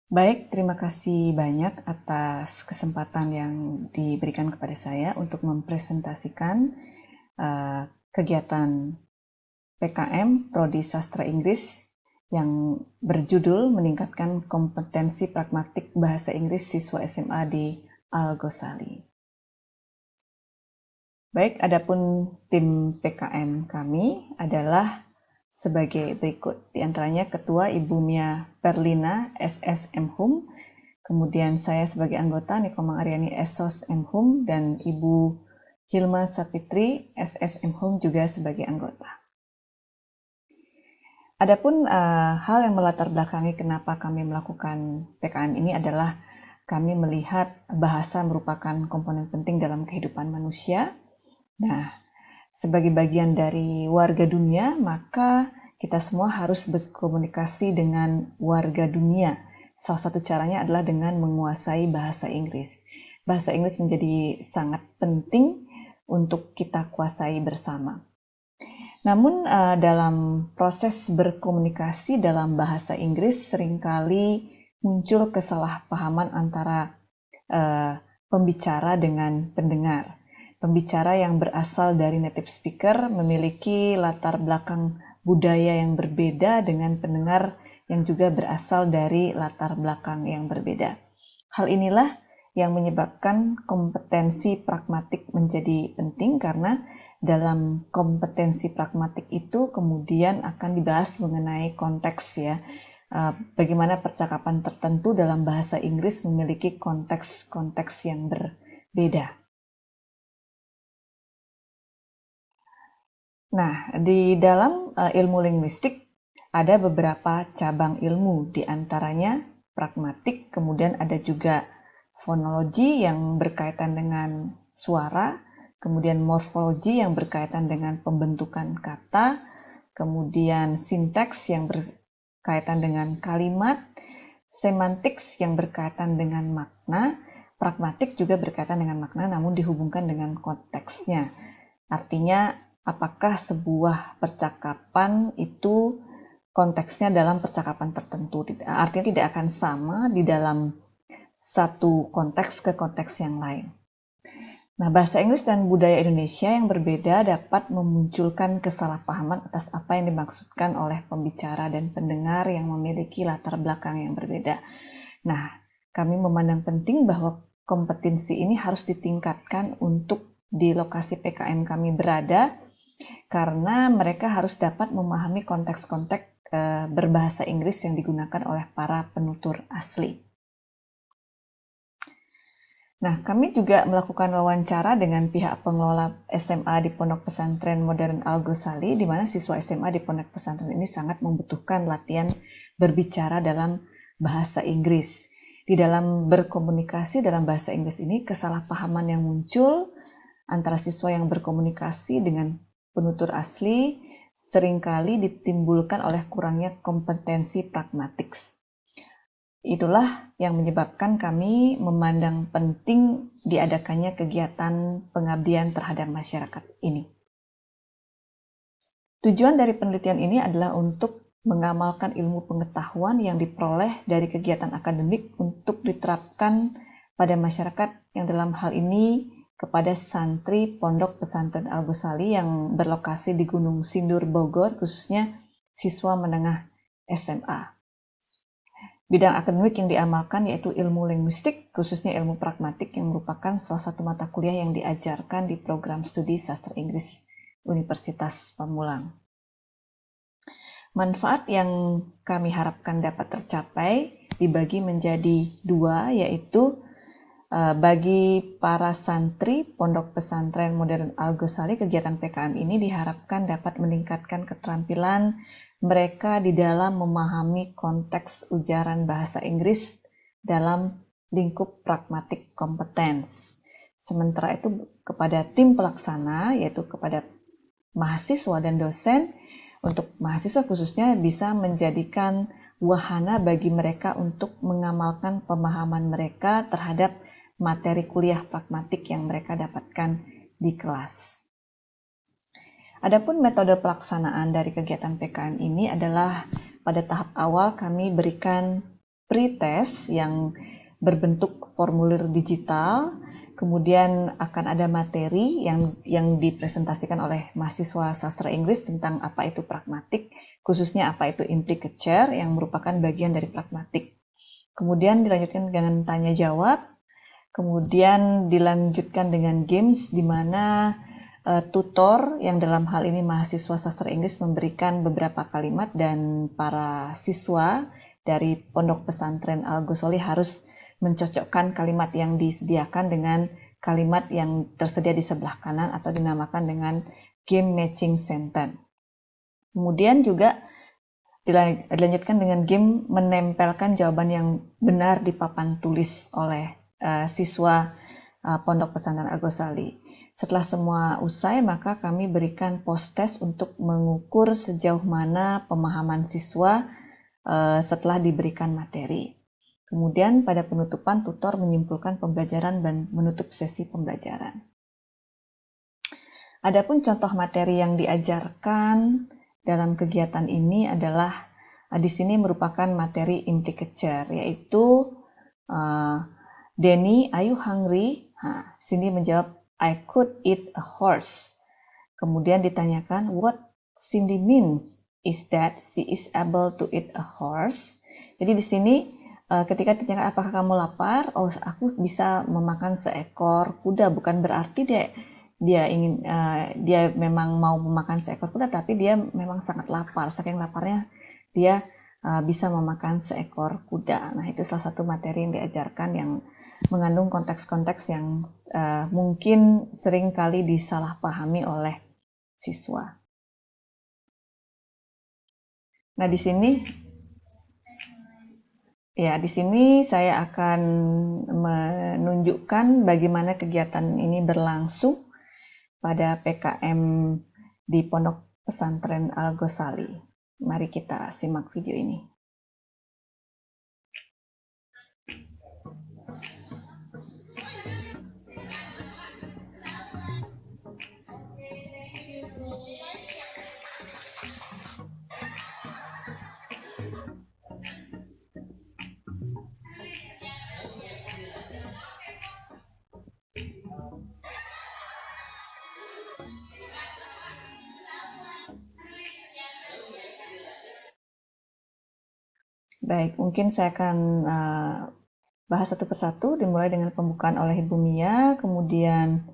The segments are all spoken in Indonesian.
Baik, terima kasih banyak atas kesempatan yang diberikan kepada saya untuk mempresentasikan kegiatan PKM Prodi Sastra Inggris yang berjudul meningkatkan kompetensi pragmatik bahasa Inggris siswa SMA di Al-Ghazali. Baik, adapun tim PKM kami adalah sebagai berikut. Di antaranya Ketua Ibu Mia Perlina, SSM Hum, kemudian saya sebagai anggota Nikomang Aryani, SOS Hum, dan Ibu Hilma Sapitri, SSM Hum juga sebagai anggota. Adapun hal yang melatar belakangi kenapa kami melakukan PKM ini adalah kami melihat bahasa merupakan komponen penting dalam kehidupan manusia. Nah, sebagai bagian dari warga dunia, maka kita semua harus berkomunikasi dengan warga dunia. Salah satu caranya adalah dengan menguasai bahasa Inggris. Bahasa Inggris menjadi sangat penting untuk kita kuasai bersama. Namun dalam proses berkomunikasi dalam bahasa Inggris seringkali muncul kesalahpahaman antara pembicara dengan pendengar. Pembicara yang berasal dari native speaker memiliki latar belakang budaya yang berbeda dengan pendengar yang juga berasal dari latar belakang yang berbeda. Hal inilah yang menyebabkan kompetensi pragmatik menjadi penting karena dalam kompetensi pragmatik itu kemudian akan dibahas mengenai konteks ya. Bagaimana percakapan tertentu dalam bahasa Inggris memiliki konteks-konteks yang berbeda. Nah, di dalam ilmu linguistik ada beberapa cabang ilmu, di antaranya pragmatik, kemudian ada juga fonologi yang berkaitan dengan suara, kemudian morfologi yang berkaitan dengan pembentukan kata, kemudian sinteks yang berkaitan dengan kalimat, semantics yang berkaitan dengan makna, pragmatik juga berkaitan dengan makna namun dihubungkan dengan konteksnya. Artinya, apakah sebuah percakapan itu konteksnya dalam percakapan tertentu. Artinya tidak akan sama di dalam satu konteks ke konteks yang lain. Nah, bahasa Inggris dan budaya Indonesia yang berbeda dapat memunculkan kesalahpahaman atas apa yang dimaksudkan oleh pembicara dan pendengar yang memiliki latar belakang yang berbeda. Nah, kami memandang penting bahwa kompetensi ini harus ditingkatkan untuk di lokasi PKM kami berada, karena mereka harus dapat memahami konteks-konteks berbahasa Inggris yang digunakan oleh para penutur asli. Nah, kami juga melakukan wawancara dengan pihak pengelola SMA di Pondok Pesantren Modern Al-Ghazali, di mana siswa SMA di pondok pesantren ini sangat membutuhkan latihan berbicara dalam bahasa Inggris. Di dalam berkomunikasi dalam bahasa Inggris ini, kesalahpahaman yang muncul antara siswa yang berkomunikasi dengan penutur asli seringkali ditimbulkan oleh kurangnya kompetensi pragmatik. Itulah yang menyebabkan kami memandang penting diadakannya kegiatan pengabdian terhadap masyarakat ini. Tujuan dari penelitian ini adalah untuk mengamalkan ilmu pengetahuan yang diperoleh dari kegiatan akademik untuk diterapkan pada masyarakat yang dalam hal ini kepada santri Pondok Pesantren Al-Ghazali yang berlokasi di Gunung Sindur, Bogor, khususnya siswa menengah SMA. Bidang akademik yang diamalkan yaitu ilmu linguistik, khususnya ilmu pragmatik yang merupakan salah satu mata kuliah yang diajarkan di program studi sastra Inggris Universitas Pamulang. Manfaat yang kami harapkan dapat tercapai dibagi menjadi dua, yaitu bagi para santri Pondok Pesantren Modern Al-Ghazali, kegiatan PKM ini diharapkan dapat meningkatkan keterampilan mereka di dalam memahami konteks ujaran bahasa Inggris dalam lingkup pragmatic competence. Sementara itu kepada tim pelaksana, yaitu kepada mahasiswa dan dosen, untuk mahasiswa khususnya bisa menjadikan wahana bagi mereka untuk mengamalkan pemahaman mereka terhadap materi kuliah pragmatik yang mereka dapatkan di kelas. Adapun metode pelaksanaan dari kegiatan PKM ini adalah pada tahap awal kami berikan pretest yang berbentuk formulir digital. Kemudian akan ada materi yang dipresentasikan oleh mahasiswa sastra Inggris tentang apa itu pragmatik, khususnya apa itu implicature yang merupakan bagian dari pragmatik. Kemudian dilanjutkan dengan tanya jawab, kemudian dilanjutkan dengan games di mana tutor yang dalam hal ini mahasiswa sastra Inggris memberikan beberapa kalimat dan para siswa dari Pondok Pesantren Al Ghazali harus mencocokkan kalimat yang disediakan dengan kalimat yang tersedia di sebelah kanan atau dinamakan dengan game matching sentence. Kemudian juga dilanjutkan dengan game menempelkan jawaban yang benar di papan tulis oleh siswa Pondok Pesantren Al Ghazali. Setelah semua usai, maka kami berikan post-test untuk mengukur sejauh mana pemahaman siswa setelah diberikan materi. Kemudian pada penutupan tutor menyimpulkan pembelajaran dan menutup sesi pembelajaran. Adapun contoh materi yang diajarkan dalam kegiatan ini adalah di sini merupakan materi implicature, yaitu Denny, are you hungry? Cindy menjawab, I could eat a horse. Kemudian ditanyakan, what Cindy means is that she is able to eat a horse. Jadi di sini ketika ditanyakan apakah kamu lapar, oh aku bisa memakan seekor kuda, bukan berarti dia ingin dia memang mau memakan seekor kuda, tapi dia memang sangat lapar, saking laparnya dia bisa memakan seekor kuda. Nah, itu salah satu materi yang diajarkan yang mengandung konteks-konteks yang mungkin sering kali disalahpahami oleh siswa. Nah, di sini saya akan menunjukkan bagaimana kegiatan ini berlangsung pada PKM di Pondok Pesantren Al Ghazali. Mari kita simak video ini. Baik, mungkin saya akan bahas satu persatu, dimulai dengan pembukaan oleh Ibu Mia, kemudian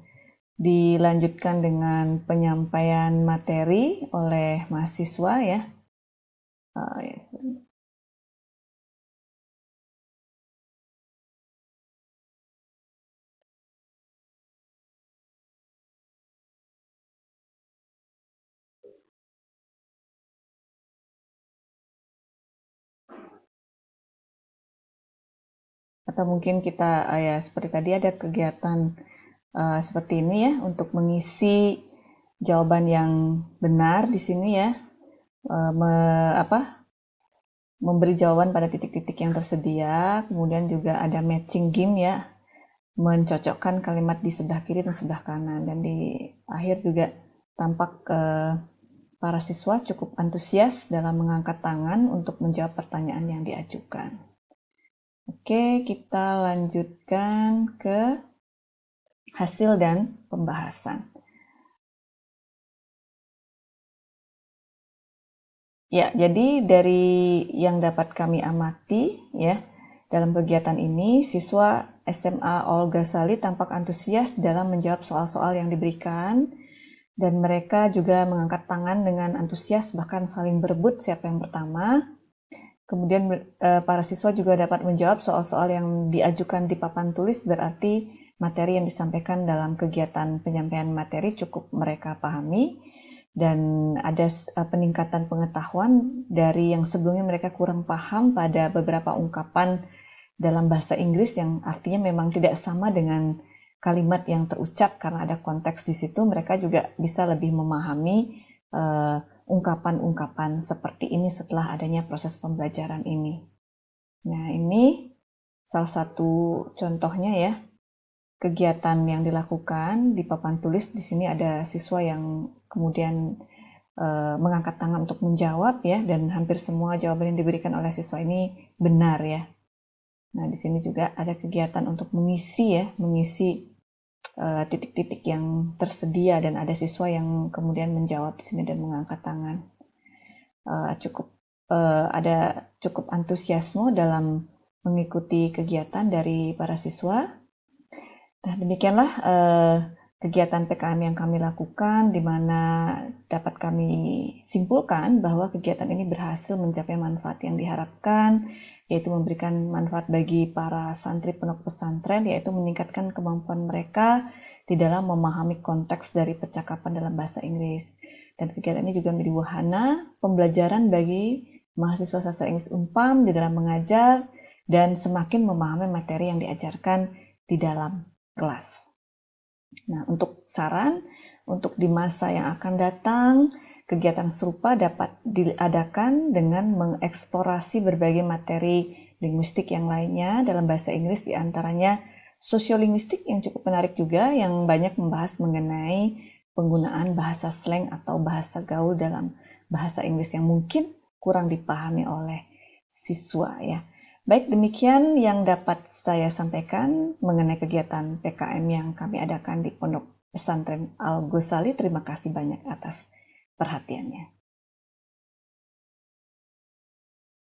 dilanjutkan dengan penyampaian materi oleh mahasiswa ya. Yes. Atau mungkin kita ya seperti tadi ada kegiatan seperti ini ya untuk mengisi jawaban yang benar di sini ya, memberi jawaban pada titik-titik yang tersedia. Kemudian juga ada matching game ya, mencocokkan kalimat di sebelah kiri dan sebelah kanan. Dan di akhir juga tampak para siswa cukup antusias dalam mengangkat tangan untuk menjawab pertanyaan yang diajukan. Oke, kita lanjutkan ke hasil dan pembahasan. Ya, jadi dari yang dapat kami amati ya, dalam kegiatan ini siswa SMA Al Ghazali tampak antusias dalam menjawab soal-soal yang diberikan dan mereka juga mengangkat tangan dengan antusias bahkan saling berebut siapa yang pertama. Kemudian para siswa juga dapat menjawab soal-soal yang diajukan di papan tulis, berarti materi yang disampaikan dalam kegiatan penyampaian materi cukup mereka pahami dan ada peningkatan pengetahuan dari yang sebelumnya mereka kurang paham pada beberapa ungkapan dalam bahasa Inggris yang artinya memang tidak sama dengan kalimat yang terucap karena ada konteks di situ. Mereka juga bisa lebih memahami ungkapan-ungkapan seperti ini setelah adanya proses pembelajaran ini. Nah, ini salah satu contohnya ya, kegiatan yang dilakukan di papan tulis. Di sini ada siswa yang kemudian mengangkat tangan untuk menjawab ya, dan hampir semua jawaban yang diberikan oleh siswa ini benar ya. Nah, di sini juga ada kegiatan untuk mengisi titik-titik yang tersedia, dan ada siswa yang kemudian menjawab di sini dan mengangkat tangan. Ada cukup antusiasme dalam mengikuti kegiatan dari para siswa. Nah, demikianlah kegiatan PKM yang kami lakukan, di mana dapat kami simpulkan bahwa kegiatan ini berhasil mencapai manfaat yang diharapkan, yaitu memberikan manfaat bagi para santri pondok pesantren, yaitu meningkatkan kemampuan mereka di dalam memahami konteks dari percakapan dalam bahasa Inggris. Dan kegiatan ini juga menjadi wahana pembelajaran bagi mahasiswa sastra Inggris Unpam di dalam mengajar dan semakin memahami materi yang diajarkan di dalam kelas. Nah, untuk saran, untuk di masa yang akan datang, kegiatan serupa dapat diadakan dengan mengeksplorasi berbagai materi linguistik yang lainnya dalam bahasa Inggris, diantaranya sosiolinguistik yang cukup menarik juga, yang banyak membahas mengenai penggunaan bahasa slang atau bahasa gaul dalam bahasa Inggris yang mungkin kurang dipahami oleh siswa ya. Baik, demikian yang dapat saya sampaikan mengenai kegiatan PKM yang kami adakan di Pondok Pesantren Al Ghazali. Terima kasih banyak atas perhatiannya.